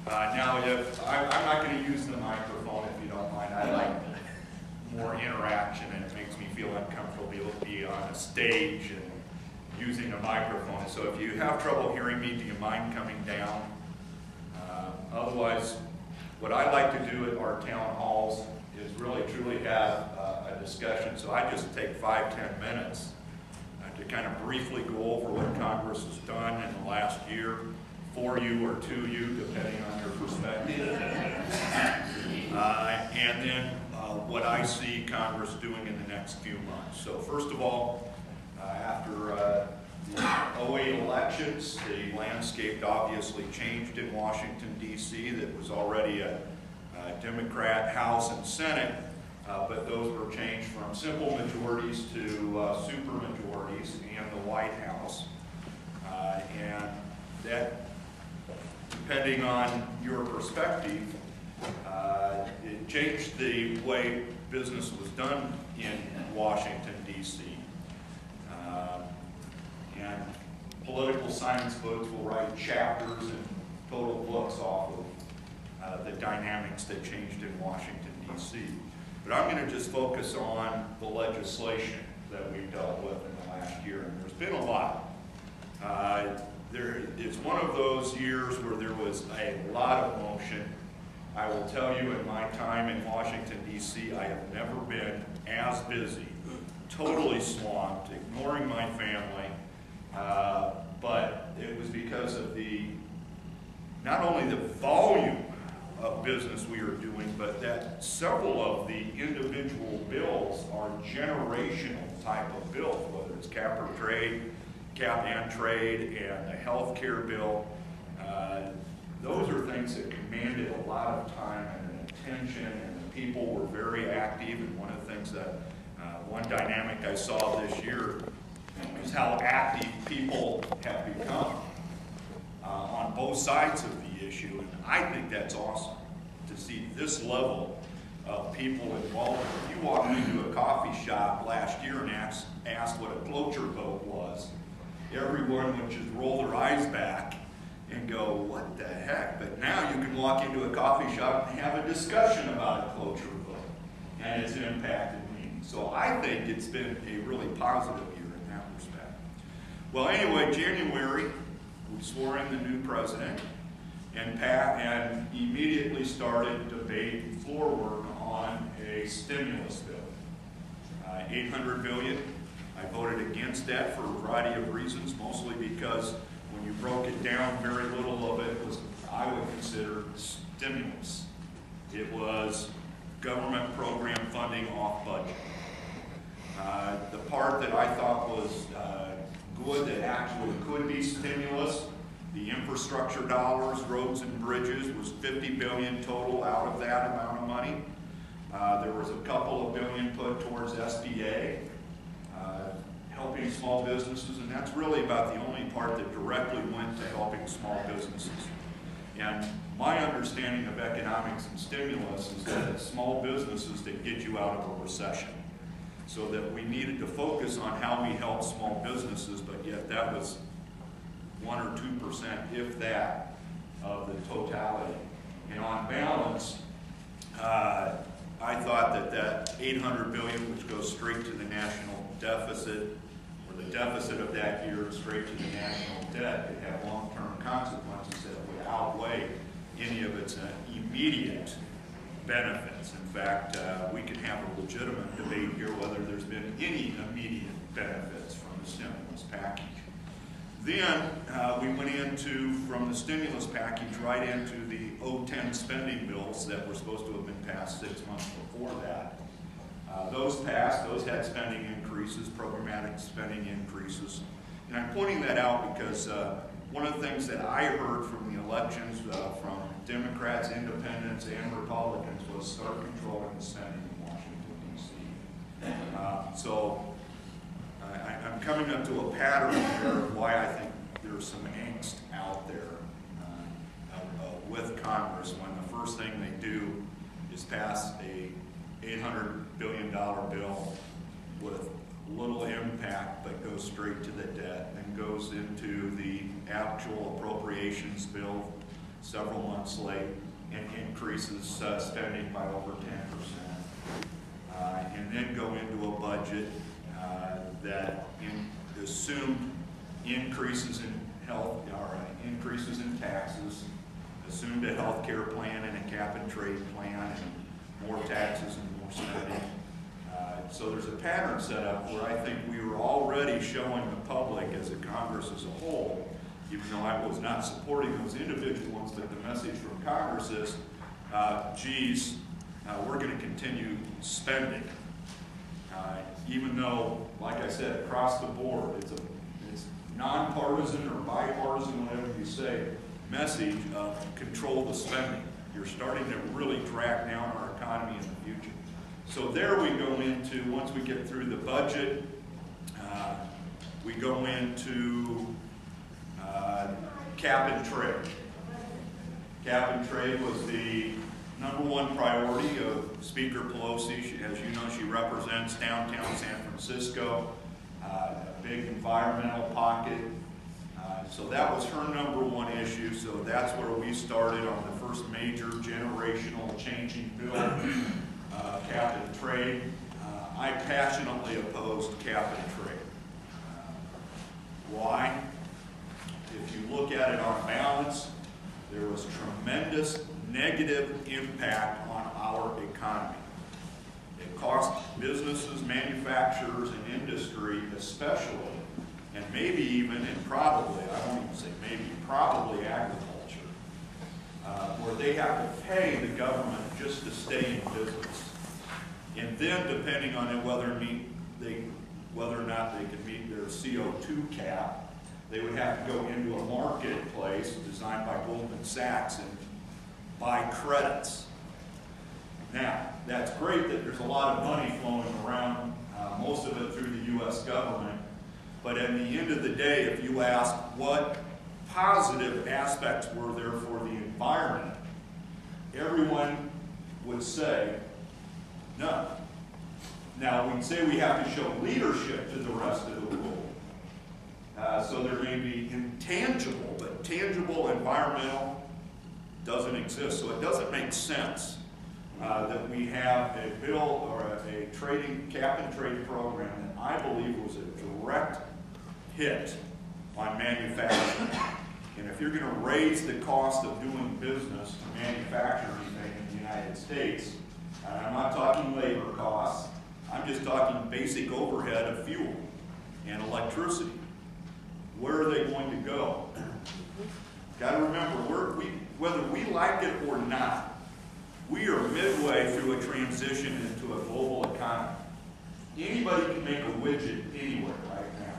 Now, I'm not going to use the microphone if you don't mind. I like more interaction, and it makes me feel uncomfortable to be on a stage and using a microphone. So if you have trouble hearing me, do you mind coming down? Otherwise, what I like to do at our town halls is really truly have a discussion. So I just take 5-10 minutes to kind of briefly go over what Congress has done in the last year, for you or to you, depending on your perspective. And then what I see Congress doing in the next few months. So first of all, after the 2008 elections, the landscape obviously changed in Washington, D.C. That was already a Democrat House and Senate, but those were changed from simple majorities to super majorities and the White House. And that, depending on your perspective, it changed the way business was done in Washington, D.C. And political science books will write chapters and total books off of the dynamics that changed in Washington, D.C. But I'm going to just focus on the legislation that we've dealt with in the last year, and there's been a lot. It's one of those years where there was a lot of motion. I will tell you, in my time in Washington, D.C., I have never been as busy, totally swamped, ignoring my family, but it was because of not only the volume of business we are doing, but that several of the individual bills are generational type of bills, whether it's cap and trade, and the health care bill. Those are things that commanded a lot of time and attention, and the people were very active. And one of the things that, one dynamic I saw this year is how active people have become on both sides of the issue. And I think that's awesome to see this level of people involved. If you walked into a coffee shop last year and asked what a cloture vote was, everyone would just roll their eyes back and go, what the heck? But now you can walk into a coffee shop and have a discussion about a cloture vote, and it's impacted me. So I think it's been a really positive year in that respect. Well, anyway, January, we swore in the new president, and immediately started debate floor work on a stimulus bill. $800 billion. I voted against that for a variety of reasons, mostly because when you broke it down, very little of it was, I would consider, stimulus. It was government program funding off budget. The part that I thought was good, that actually could be stimulus, the infrastructure dollars, roads and bridges, was $50 billion total out of that amount of money. There was a couple of billion put towards SBA, helping small businesses, and that's really about the only part that directly went to helping small businesses. And my understanding of economics and stimulus is that it's small businesses that get you out of a recession. So that we needed to focus on how we help small businesses, but yet that was 1 or 2%, if that, of the totality. And on balance, I thought that $800 billion, which goes straight to the national deficit, or the deficit of that year straight to the national debt, could have long-term consequences that would outweigh any of its immediate benefits. In fact, we can have a legitimate debate here whether there's been any immediate benefits from the stimulus package. Then we went from the stimulus package right into the 2010 spending bills that were supposed to have been passed 6 months before that. Those passed, those had spending increases, programmatic spending increases. And I'm pointing that out because one of the things that I heard from the elections from Democrats, Independents, and Republicans was start controlling the spending in Washington, D.C. So I'm coming up to a pattern here of why I think there's some angst out there with Congress when the first thing they do is pass a $800 billion bill with little impact but goes straight to the debt and goes into the actual appropriations bill, several months late, and increases spending by over 10%. And then go into a budget that assumed increases in health, or increases in taxes, assumed a health care plan and a cap and trade plan, and more taxes and more spending. So there's a pattern set up where I think we were already showing the public as a Congress as a whole, even though I was not supporting those individual ones, that the message from Congress is, geez, we're going to continue spending. Even though, like I said, across the board, it's nonpartisan or bipartisan, whatever you say, message of control the spending. You're starting to really drag down our economy in the future. So there we go into, once we get through the budget, we go into cap and trade. Cap and trade was the #1 priority of Speaker Pelosi. As you know, she represents downtown San Francisco, a big environmental pocket. So that was her #1 issue. So that's where we started on the first major generational changing bill, cap and trade. I passionately opposed cap and trade. Why? If you look at it on balance, there was tremendous negative impact on our economy. It cost businesses, manufacturers, and industry especially, and maybe even, and probably, I won't even say maybe, probably agriculture, where they have to pay the government just to stay in business. And then, depending on whether or not they can meet their CO2 cap, they would have to go into a marketplace designed by Goldman Sachs and buy credits. Now, that's great that there's a lot of money flowing around, most of it through the U.S. government, but at the end of the day, if you ask what positive aspects were there for the environment, everyone would say none. Now, we can say we have to show leadership to the rest of the world. So there may be intangible, but tangible environmental doesn't exist. So it doesn't make sense that we have a bill or a trading cap and trade program that I believe was a direct hit on manufacturing. And if you're going to raise the cost of doing business to manufacture anything in the United States, and I'm not talking labor costs, I'm just talking basic overhead of fuel and electricity. Where are they going to go? Got to remember, whether we like it or not, we are midway through a transition into a global economy. Anybody can make a widget anywhere right now.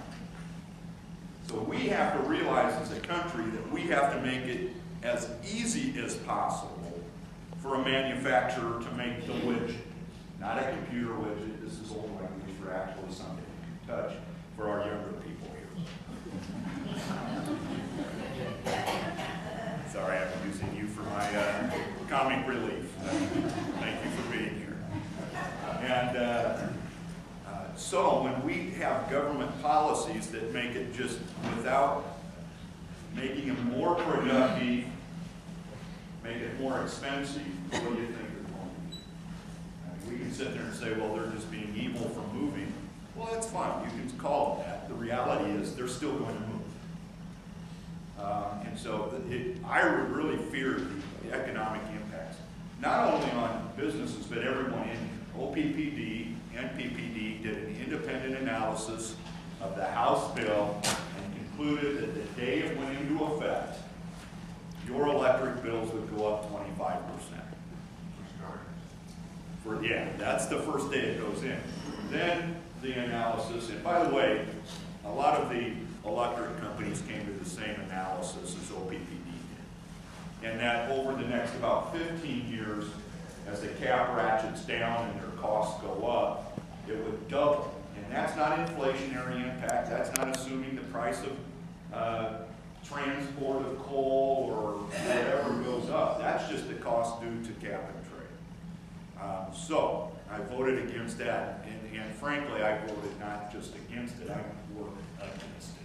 So we have to realize as a country that we have to make it as easy as possible for a manufacturer to make the widget. Not a computer widget. This is old language for actually something you can touch for our younger people here. Sorry, I'm using you for my comic relief. Thank you for being here. And so when we have government policies that make it just without making it more productive, make it more expensive, what do you think they're going to do? We can sit there and say, well, they're just being evil for moving. Well, that's fine. You can call it that. The reality is they're still going to move. And so I would really fear the economic impacts, not only on businesses, but everyone in here. OPPD and PPD did an independent analysis of the House bill and concluded that the day it went into effect, your electric bills would go up 25%. Yeah, that's the first day it goes in. Then the analysis, and by the way, a lot of the electric companies came to the same analysis as OPPD did. And that over the next about 15 years, as the cap ratchets down and their costs go up, it would double. And that's not inflationary impact. That's not assuming the price of transport of coal or whatever goes up. That's just the cost due to cap and trade. So I voted against that. And frankly, I voted not just against it, I worked against it.